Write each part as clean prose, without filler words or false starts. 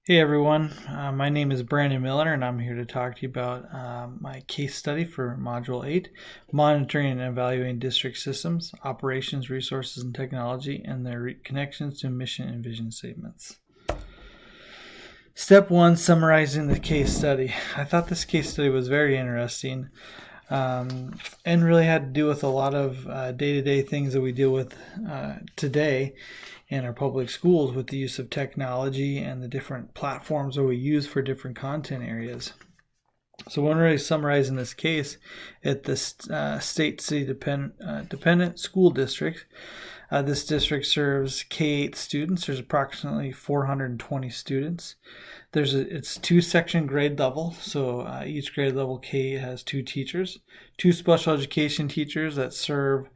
Hey everyone, my name is Brandon Miller, and I'm here to talk to you about my case study for Module 8, Monitoring and Evaluating District Systems, Operations, Resources, and Technology, and their connections to mission and vision statements. Step 1, Summarizing the case study. I thought this case study was very interesting and really had to do with a lot of day-to-day things that we deal with today in our public schools with the use of technology and the different platforms that we use for different content areas. So when really summarizing this case at the state city dependent school district, this district serves K-8 students. There's approximately 420 students. It's two-section grade level, so each grade level K has two teachers, two special education teachers that serve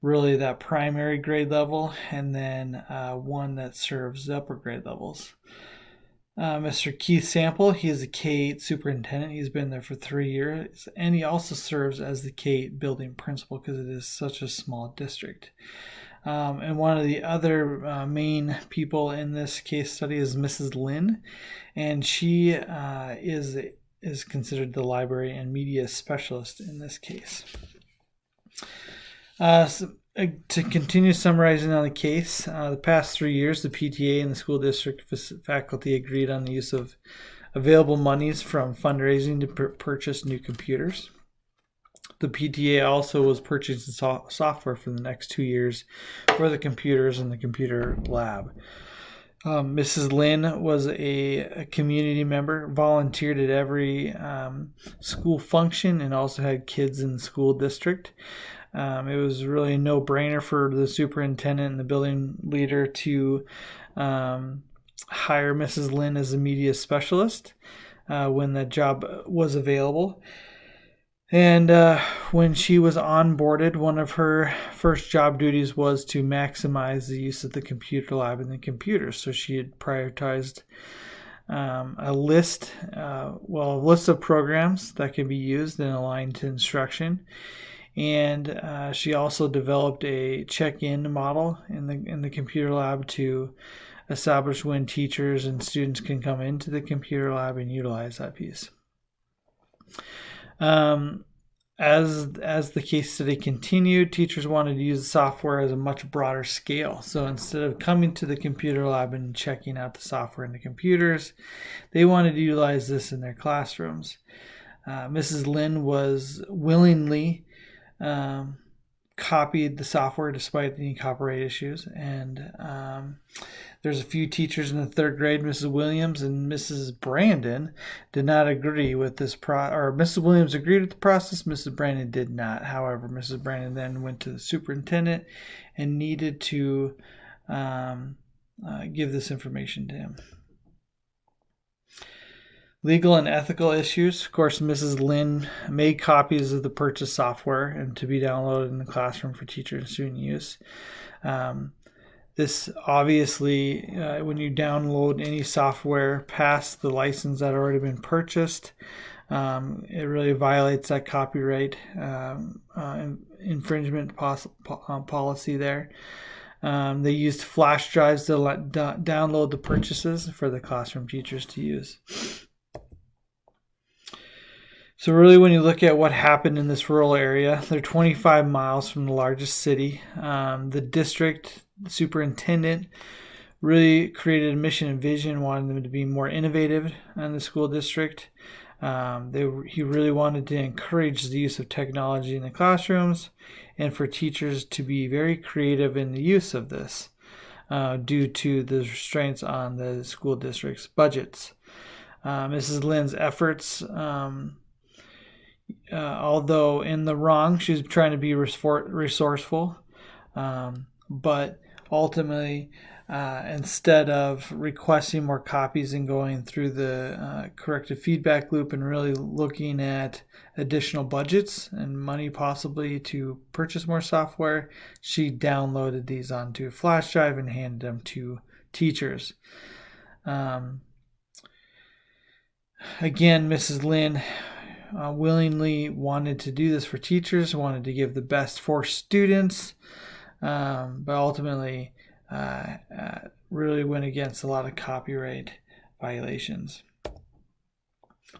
really that primary grade level, and then one that serves the upper grade levels. Mr. Keith Sample, he is a K-8 superintendent. He's been there for 3 years, and he also serves as the K-8 building principal because it is such a small district. And one of the other main people in this case study is Mrs. Lynn, and she is considered the library and media specialist in this case. To continue summarizing on the case, the past 3 years, the PTA and the school district faculty agreed on the use of available monies from fundraising to purchase new computers. The PTA also was purchasing software for the next 2 years for the computers in the computer lab. Mrs. Lynn was a community member, volunteered at every school function, and also had kids in the school district. It was really a no-brainer for the superintendent and the building leader to hire Mrs. Lynn as a media specialist when that job was available. And when she was onboarded, one of her first job duties was to maximize the use of the computer lab and the computers. So she had prioritized a list of programs that can be used and aligned to instruction. And she also developed a check-in model in the computer lab to establish when teachers and students can come into the computer lab and utilize that piece. As the case study continued, teachers wanted to use the software as a much broader scale. So instead of coming to the computer lab and checking out the software in the computers, they wanted to utilize this in their classrooms. Mrs. Lynn was willingly copied the software despite any copyright issues, and there's a few teachers in the third grade, Mrs. Williams and Mrs. Brandon, did not agree with this Mrs. Williams agreed with the process, Mrs. Brandon did not. However, Mrs. Brandon then went to the superintendent and needed to give this information to him. Legal and ethical issues. Of course, Mrs. Lynn made copies of the purchased software and to be downloaded in the classroom for teacher and student use. This obviously, when you download any software past the license that had already been purchased, it really violates that copyright infringement policy there. They used flash drives to download the purchases for the classroom teachers to use. So really, when you look at what happened in this rural area, they're 25 miles from the largest city. The district superintendent really created a mission and vision, wanted them to be more innovative in the school district. He really wanted to encourage the use of technology in the classrooms and for teachers to be very creative in the use of this due to the restraints on the school district's budgets. Mrs. Lynn's efforts, although in the wrong, she was trying to be resourceful, but ultimately, instead of requesting more copies and going through the corrective feedback loop and really looking at additional budgets and money possibly to purchase more software, she downloaded these onto a flash drive and handed them to teachers. Again, Mrs. Lynn willingly wanted to do this for teachers, wanted to give the best for students, but ultimately really went against a lot of copyright violations.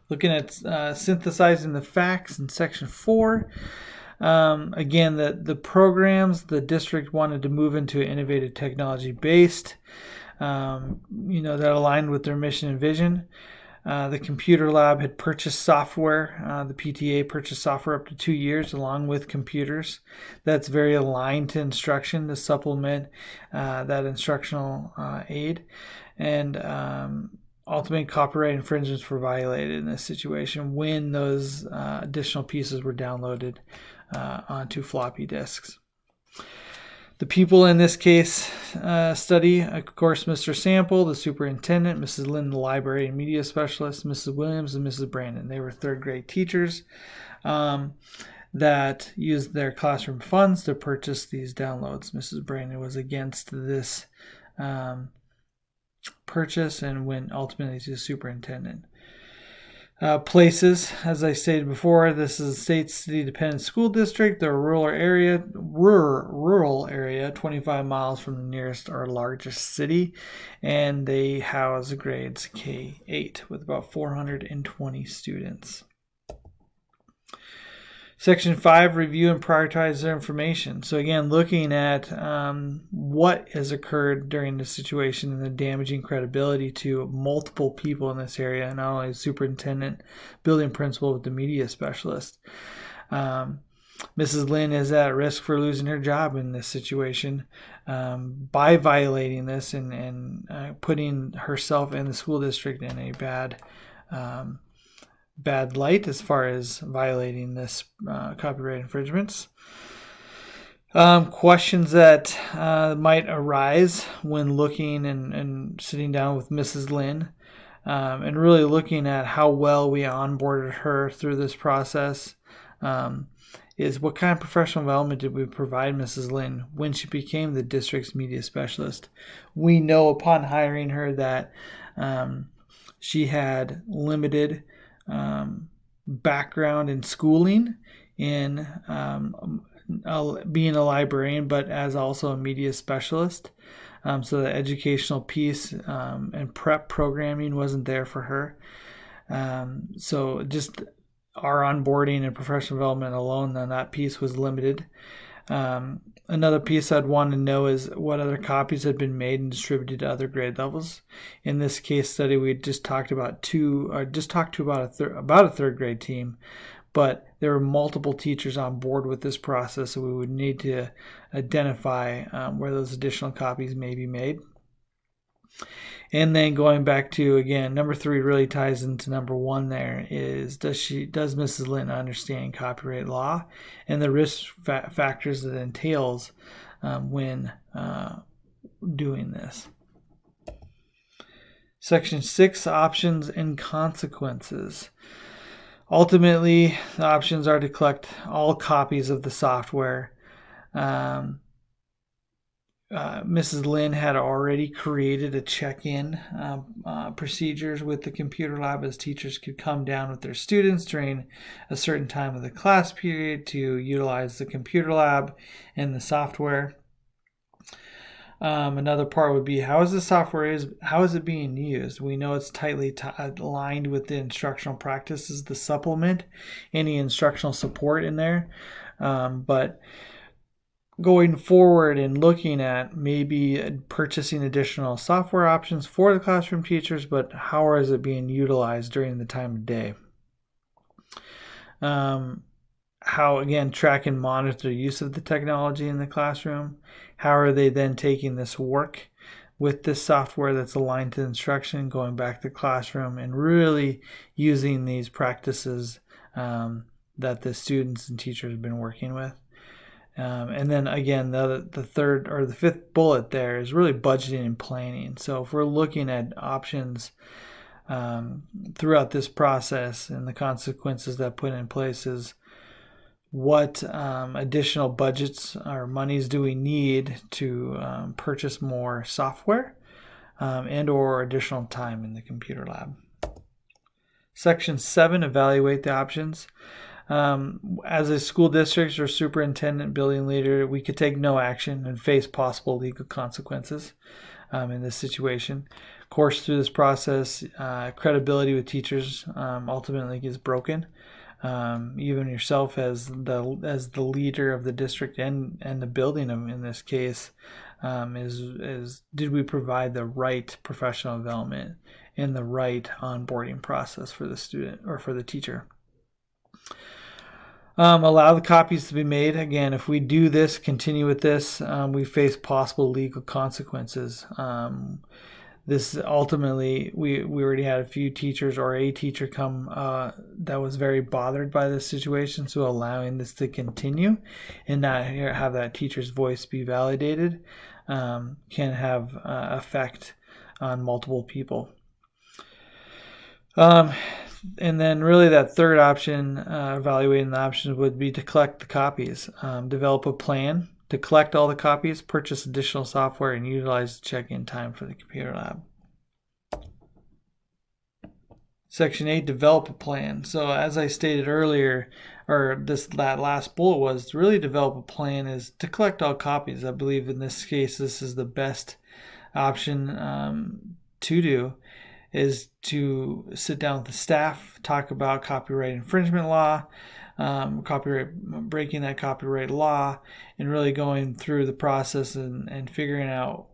Looking at synthesizing the facts in Section 4. Again, the programs the district wanted to move into innovative technology based, that aligned with their mission and vision. The computer lab had purchased software. The PTA purchased software up to 2 years along with computers. That's very aligned to instruction to supplement that instructional aid. And ultimate copyright infringements were violated in this situation when those additional pieces were downloaded onto floppy disks. The people in this case study, of course, Mr. Sample, the superintendent, Mrs. Lynn, the library and media specialist, Mrs. Williams, and Mrs. Brandon. They were third grade teachers that used their classroom funds to purchase these downloads. Mrs. Brandon was against this purchase and went ultimately to the superintendent. Places, as I stated before, this is a state city dependent school district. They're a rural area, 25 miles from the nearest or largest city, and they house grades K-8 with about 420 students. Section 5, review and prioritize their information. So again, looking at what has occurred during the situation and the damaging credibility to multiple people in this area, not only the superintendent, building principal, but the media specialist. Mrs. Lynn is at risk for losing her job in this situation by violating this and putting herself and the school district in a bad light as far as violating this copyright infringements. Questions that might arise when looking and sitting down with Mrs. Lynn and really looking at how well we onboarded her through this process is what kind of professional development did we provide Mrs. Lynn when she became the district's media specialist. We know upon hiring her that she had limited background in schooling in being a librarian, but as also a media specialist. So the educational piece and prep programming wasn't there for her. So just our onboarding and professional development alone on that piece was limited. Another piece I'd want to know is what other copies had been made and distributed to other grade levels. In this case study, we just talked about about a third grade team, but there were multiple teachers on board with this process, so we would need to identify where those additional copies may be made. And then going back to, again, number 3 really ties into number 1 there is, does Mrs. Lynn understand copyright law and the risk factors that it entails when doing this? Section 6, options and consequences. Ultimately, the options are to collect all copies of the software. Mrs. Lynn had already created a check-in procedures with the computer lab as teachers could come down with their students during a certain time of the class period to utilize the computer lab and the software. Another part would be how is it being used? We know it's tightly aligned with the instructional practices, the supplement, any instructional support in there, but going forward and looking at maybe purchasing additional software options for the classroom teachers, but how is it being utilized during the time of day? How, again, track and monitor the use of the technology in the classroom. How are they then taking this work with this software that's aligned to instruction, going back to the classroom and really using these practices that the students and teachers have been working with? And then again, the third or the fifth bullet there is really budgeting and planning. So if we're looking at options throughout this process and the consequences that put in place is what additional budgets or monies do we need to purchase more software and or additional time in the computer lab. Section 7, evaluate the options. As a school district or superintendent, building leader, we could take no action and face possible legal consequences. in this situation. Of course, through this process, credibility with teachers ultimately gets broken. Even yourself as the leader of the district and the building in this case, is did we provide the right professional development and the right onboarding process for the student or for the teacher? Allow the copies to be made. Again, if we do this, continue with this, we face possible legal consequences. This ultimately, we already had a few teachers or a teacher come that was very bothered by this situation. So allowing this to continue and not have that teacher's voice be validated can have effect on multiple people. And then really that third option, evaluating the options, would be to collect the copies. Develop a plan to collect all the copies, purchase additional software, and utilize the check-in time for the computer lab. Section 8, develop a plan. So as I stated earlier, or that last bullet was, to really develop a plan is to collect all copies. I believe in this case, this is the best option to do, is to sit down with the staff, talk about copyright infringement law, breaking that copyright law, and really going through the process and figuring out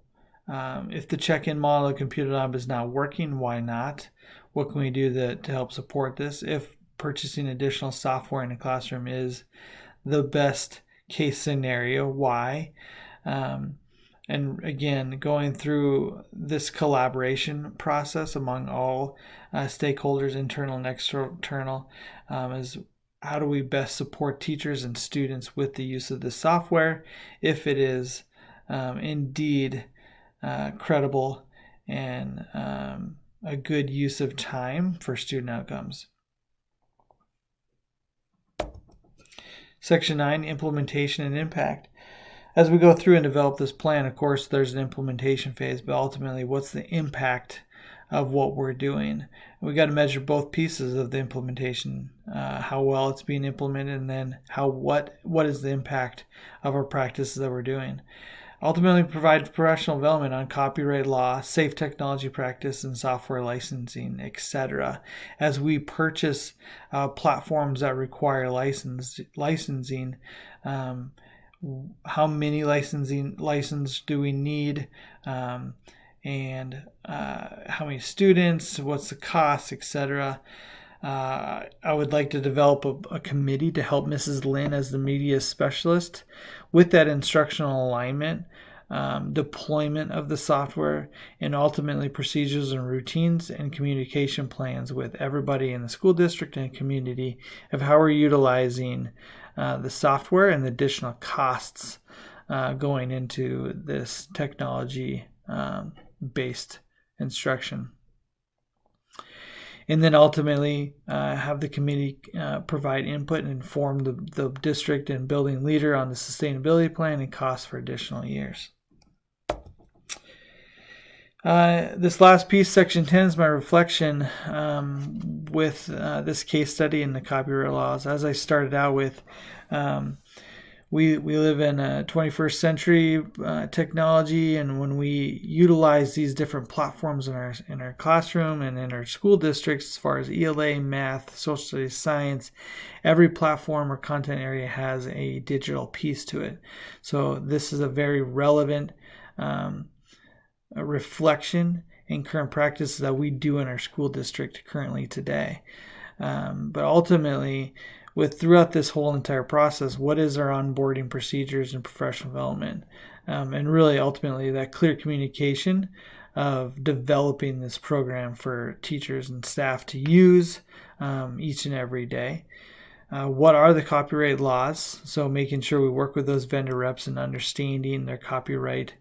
if the check-in model of Computer Lab is not working, why not? What can we do to help support this? If purchasing additional software in a classroom is the best case scenario, why? And again, going through this collaboration process among all stakeholders, internal and external, is how do we best support teachers and students with the use of this software if it is indeed credible and a good use of time for student outcomes. Section 9, implementation and impact. As we go through and develop this plan, of course, there's an implementation phase, but ultimately, what's the impact of what we're doing? We got to measure both pieces of the implementation, how well it's being implemented, and then what is the impact of our practices that we're doing. Ultimately, provide professional development on copyright law, safe technology practice, and software licensing, etc. As we purchase platforms that require licensing, how many licenses do we need, and how many students, what's the cost, etc. I would like to develop a committee to help Mrs. Lynn as the media specialist with that instructional alignment, deployment of the software, and ultimately procedures and routines and communication plans with everybody in the school district and community of how we're utilizing the software and the additional costs going into this technology-based instruction. And then ultimately have the committee provide input and inform the district and building leader on the sustainability plan and costs for additional years. This last piece, section 10, is my reflection with this case study in the copyright laws. As I started out with, we live in a 21st century technology, and when we utilize these different platforms in our classroom and in our school districts, as far as ELA, math, social studies, science, every platform or content area has a digital piece to it. So this is a very relevant a reflection in current practices that we do in our school district currently today. But ultimately, throughout this whole entire process, what is our onboarding procedures and professional development? And really, ultimately, that clear communication of developing this program for teachers and staff to use each and every day. What are the copyright laws? So making sure we work with those vendor reps and understanding their copyright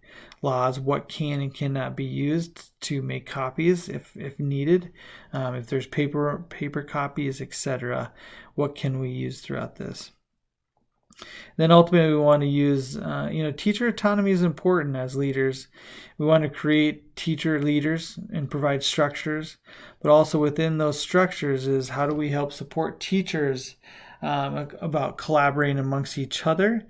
laws, what can and cannot be used to make copies if needed, if there's paper copies, etc. What can we use throughout this? Then ultimately we want to use, teacher autonomy is important as leaders. We want to create teacher leaders and provide structures, but also within those structures is how do we help support teachers about collaborating amongst each other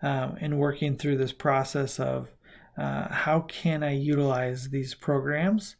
and working through this process of how can I utilize these programs